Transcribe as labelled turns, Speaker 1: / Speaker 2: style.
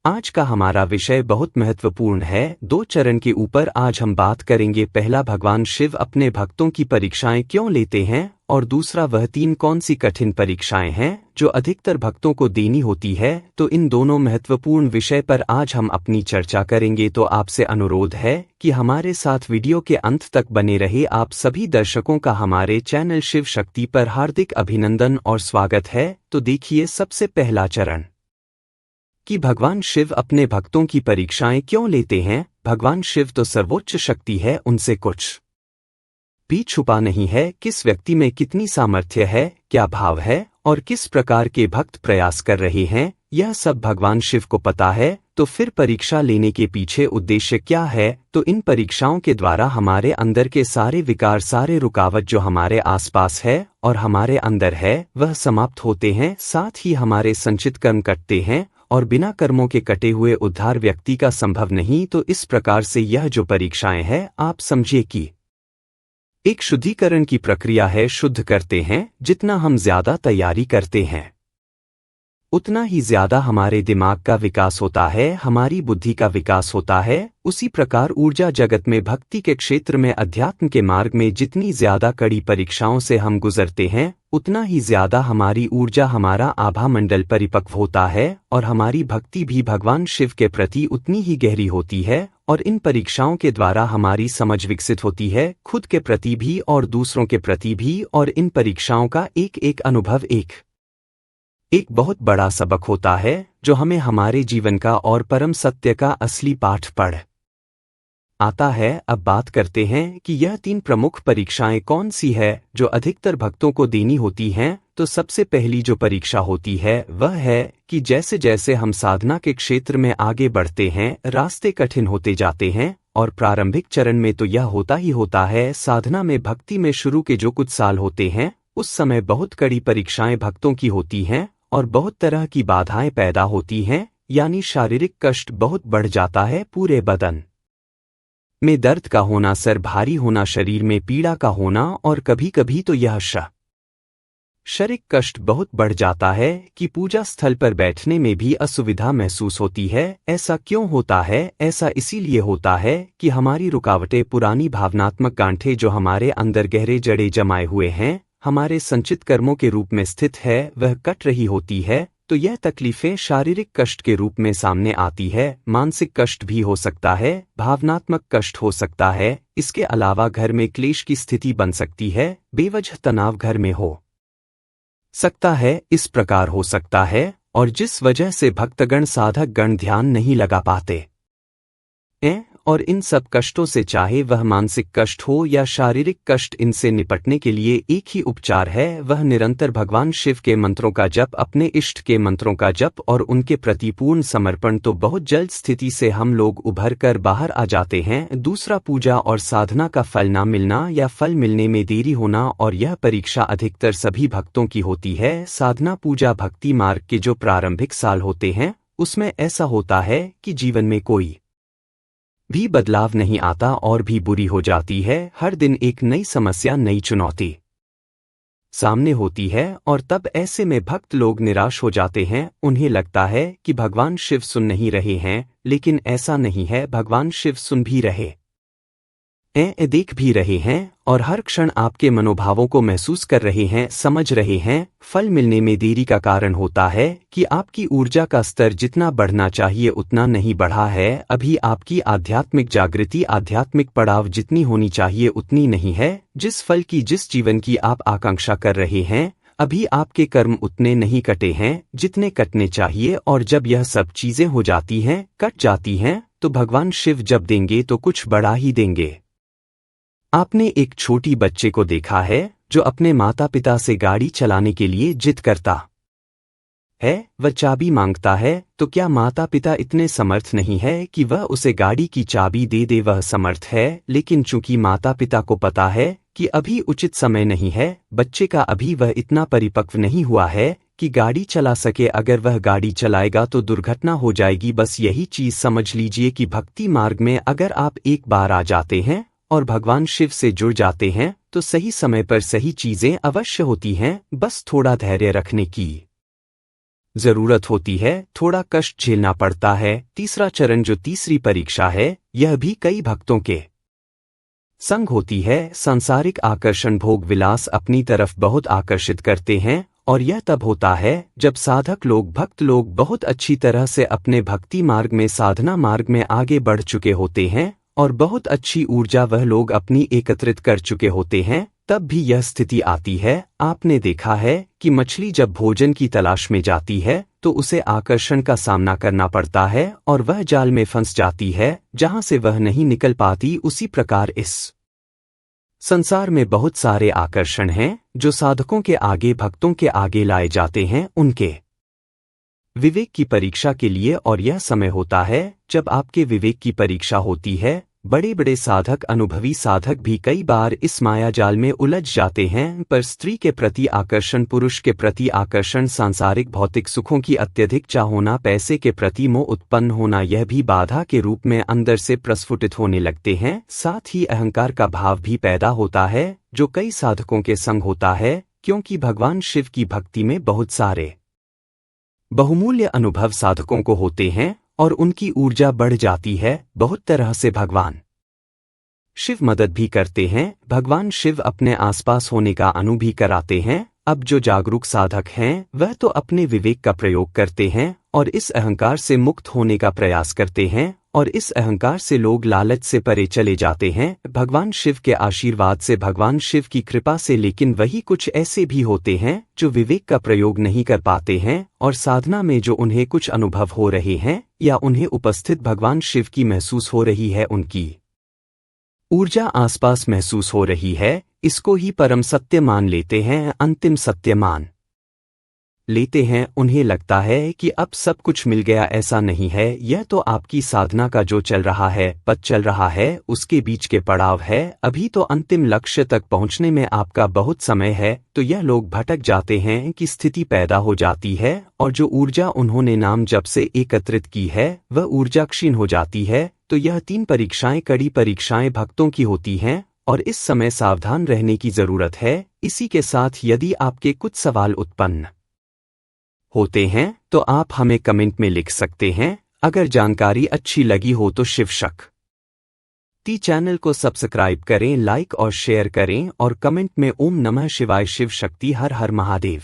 Speaker 1: आज का हमारा विषय बहुत महत्वपूर्ण है। 2 चरण के ऊपर आज हम बात करेंगे। पहला, भगवान शिव अपने भक्तों की परीक्षाएं क्यों लेते हैं, और दूसरा, वह 3 कौन सी कठिन परीक्षाएं हैं जो अधिकतर भक्तों को देनी होती है। तो इन दोनों महत्वपूर्ण विषय पर आज हम अपनी चर्चा करेंगे। तो आपसे अनुरोध है कि हमारे साथ वीडियो के अंत तक बने रहे। आप सभी दर्शकों का हमारे चैनल शिव शक्ति पर हार्दिक अभिनंदन और स्वागत है। तो देखिए, सबसे पहला चरण कि भगवान शिव अपने भक्तों की परीक्षाएं क्यों लेते हैं। भगवान शिव तो सर्वोच्च शक्ति है, उनसे कुछ भी छुपा नहीं है। किस व्यक्ति में कितनी सामर्थ्य है, क्या भाव है और किस प्रकार के भक्त प्रयास कर रहे हैं, यह सब भगवान शिव को पता है। तो फिर परीक्षा लेने के पीछे उद्देश्य क्या है? तो इन परीक्षाओं के द्वारा हमारे अंदर के सारे विकार, सारे रुकावट जो हमारे आसपास है और हमारे अंदर है, वह समाप्त होते हैं। साथ ही हमारे संचित कर्म कटते हैं और बिना कर्मों के कटे हुए उद्धार व्यक्ति का संभव नहीं। तो इस प्रकार से यह जो परीक्षाएं हैं, आप समझिए कि एक शुद्धिकरण की प्रक्रिया है। शुद्ध करते हैं, जितना हम ज्यादा तैयारी करते हैं उतना ही ज्यादा हमारे दिमाग का विकास होता है, हमारी बुद्धि का विकास होता है। उसी प्रकार ऊर्जा जगत में, भक्ति के क्षेत्र में, अध्यात्म के मार्ग में जितनी ज्यादा कड़ी परीक्षाओं से हम गुजरते हैं, उतना ही ज्यादा हमारी ऊर्जा, हमारा आभा मंडल परिपक्व होता है और हमारी भक्ति भी भगवान शिव के प्रति उतनी ही गहरी होती है। और इन परीक्षाओं के द्वारा हमारी समझ विकसित होती है, खुद के प्रति भी और दूसरों के प्रति भी। और इन परीक्षाओं का एक एक अनुभव एक बहुत बड़ा सबक होता है, जो हमें हमारे जीवन का और परम सत्य का असली पाठ पढ़ आता है। अब बात करते हैं कि यह 3 प्रमुख परीक्षाएं कौन सी है जो अधिकतर भक्तों को देनी होती हैं। तो सबसे पहली जो परीक्षा होती है वह है कि जैसे जैसे हम साधना के क्षेत्र में आगे बढ़ते हैं, रास्ते कठिन होते जाते हैं। और प्रारंभिक चरण में तो यह होता ही होता है। साधना में, भक्ति में शुरू के जो कुछ साल होते हैं, उस समय बहुत कड़ी परीक्षाएं भक्तों की होती हैं और बहुत तरह की बाधाएं पैदा होती हैं। यानी शारीरिक कष्ट बहुत बढ़ जाता है, पूरे बदन में दर्द का होना, सर भारी होना, शरीर में पीड़ा का होना, और कभी कभी तो यह शारीरिक कष्ट बहुत बढ़ जाता है कि पूजा स्थल पर बैठने में भी असुविधा महसूस होती है। ऐसा क्यों होता है? ऐसा इसीलिए होता है कि हमारी रुकावटें, पुरानी भावनात्मक गांठें जो हमारे अंदर गहरे जड़े जमाए हुए हैं, हमारे संचित कर्मों के रूप में स्थित है, वह कट रही होती है। तो यह तकलीफें शारीरिक कष्ट के रूप में सामने आती है। मानसिक कष्ट भी हो सकता है, भावनात्मक कष्ट हो सकता है। इसके अलावा घर में क्लेश की स्थिति बन सकती है, बेवजह तनाव घर में हो सकता है। इस प्रकार हो सकता है और जिस वजह से भक्तगण, साधक गण ध्यान नहीं लगा पाते हैं। और इन सब कष्टों से, चाहे वह मानसिक कष्ट हो या शारीरिक कष्ट, इनसे निपटने के लिए एक ही उपचार है, वह निरंतर भगवान शिव के मंत्रों का जप, अपने इष्ट के मंत्रों का जप और उनके प्रति पूर्ण समर्पण। तो बहुत जल्द स्थिति से हम लोग उभर कर बाहर आ जाते हैं। दूसरा, पूजा और साधना का फल न मिलना या फल मिलने में देरी होना, और यह परीक्षा अधिकतर सभी भक्तों की होती है। साधना, पूजा, भक्ति मार्ग के जो प्रारंभिक साल होते हैं, उसमें ऐसा होता है कि जीवन में कोई भी बदलाव नहीं आता और भी बुरी हो जाती है। हर दिन एक नई समस्या, नई चुनौती सामने होती है और तब ऐसे में भक्त लोग निराश हो जाते हैं। उन्हें लगता है कि भगवान शिव सुन नहीं रहे हैं, लेकिन ऐसा नहीं है। भगवान शिव सुन भी रहे हैं, देख भी रहे हैं और हर क्षण आपके मनोभावों को महसूस कर रहे हैं, समझ रहे हैं। फल मिलने में देरी का कारण होता है कि आपकी ऊर्जा का स्तर जितना बढ़ना चाहिए उतना नहीं बढ़ा है। अभी आपकी आध्यात्मिक जागृति, आध्यात्मिक पड़ाव जितनी होनी चाहिए उतनी नहीं है। जिस फल की, जिस जीवन की आप आकांक्षा कर रहे हैं, अभी आपके कर्म उतने नहीं कटे हैं जितने कटने चाहिए। और जब यह सब चीजें हो जाती हैं, कट जाती हैं, तो भगवान शिव जब देंगे तो कुछ बड़ा ही देंगे। आपने एक छोटी बच्चे को देखा है जो अपने माता पिता से गाड़ी चलाने के लिए जिद करता है, वह चाबी मांगता है। तो क्या माता पिता इतने समर्थ नहीं है कि वह उसे गाड़ी की चाबी दे दे? वह समर्थ है, लेकिन चूंकि माता पिता को पता है कि अभी उचित समय नहीं है, बच्चे का अभी वह इतना परिपक्व नहीं हुआ है कि गाड़ी चला सके। अगर वह गाड़ी चलाएगा तो दुर्घटना हो जाएगी। बस यही चीज समझ लीजिए कि भक्ति मार्ग में अगर आप एक बार आ जाते हैं और भगवान शिव से जुड़ जाते हैं, तो सही समय पर सही चीजें अवश्य होती हैं। बस थोड़ा धैर्य रखने की जरूरत होती है, थोड़ा कष्ट झेलना पड़ता है। तीसरा चरण जो तीसरी परीक्षा है, यह भी कई भक्तों के संग होती है। सांसारिक आकर्षण भोग विलास अपनी तरफ बहुत आकर्षित करते हैं, और यह तब होता है जब साधक लोग भक्त लोग बहुत अच्छी तरह से अपने भक्ति मार्ग में साधना मार्ग में आगे बढ़ चुके होते हैं और बहुत अच्छी ऊर्जा वह लोग अपनी एकत्रित कर चुके होते हैं। तब भी यह स्थिति आती है। आपने देखा है कि मछली जब भोजन की तलाश में जाती है तो उसे आकर्षण का सामना करना पड़ता है और वह जाल में फंस जाती है जहां से वह नहीं निकल पाती। उसी प्रकार इस संसार में बहुत सारे आकर्षण हैं जो साधकों के आगे भक्तों के आगे लाए जाते हैं उनके विवेक की परीक्षा के लिए। और यह समय होता है जब आपके विवेक की परीक्षा होती है। बड़े बड़े साधक अनुभवी साधक भी कई बार इस माया जाल में उलझ जाते हैं, पर स्त्री के प्रति आकर्षण, पुरुष के प्रति आकर्षण, सांसारिक भौतिक सुखों की अत्यधिक चाह होना, पैसे के प्रति मोह उत्पन्न होना, यह भी बाधा के रूप में अंदर से प्रस्फुटित होने लगते हैं। साथ ही अहंकार का भाव भी पैदा होता है जो कई साधकों के संग होता है, क्योंकि भगवान शिव की भक्ति में बहुत सारे बहुमूल्य अनुभव साधकों को होते हैं और उनकी ऊर्जा बढ़ जाती है। बहुत तरह से भगवान शिव मदद भी करते हैं। भगवान शिव अपने आसपास होने का अनुभव भी कराते हैं। अब जो जागरूक साधक हैं वह तो अपने विवेक का प्रयोग करते हैं और इस अहंकार से मुक्त होने का प्रयास करते हैं, और इस अहंकार से लोग लालच से परे चले जाते हैं भगवान शिव के आशीर्वाद से, भगवान शिव की कृपा से। लेकिन वही कुछ ऐसे भी होते हैं जो विवेक का प्रयोग नहीं कर पाते हैं और साधना में जो उन्हें कुछ अनुभव हो रहे हैं या उन्हें उपस्थित भगवान शिव की महसूस हो रही है, उनकी ऊर्जा आसपास महसूस हो रही है, इसको ही परम सत्य मान लेते हैं, अंतिम सत्य मान लेते हैं। उन्हें लगता है कि अब सब कुछ मिल गया। ऐसा नहीं है। यह तो आपकी साधना का जो चल रहा है, पथ चल रहा है, उसके बीच के पड़ाव है। अभी तो अंतिम लक्ष्य तक पहुंचने में आपका बहुत समय है। तो यह लोग भटक जाते हैं कि स्थिति पैदा हो जाती है और जो ऊर्जा उन्होंने नाम जप से एकत्रित की है वह ऊर्जा क्षीण हो जाती है। तो यह 3 परीक्षाएं, कड़ी परीक्षाएं भक्तों की होती हैं और इस समय सावधान रहने की जरूरत है। इसी के साथ यदि आपके कुछ सवाल उत्पन्न होते हैं तो आप हमें कमेंट में लिख सकते हैं। अगर जानकारी अच्छी लगी हो तो शिव शक्ति चैनल को सब्सक्राइब करें, लाइक और शेयर करें और कमेंट में ओम नमः शिवाय, शिव शक्ति, हर हर महादेव।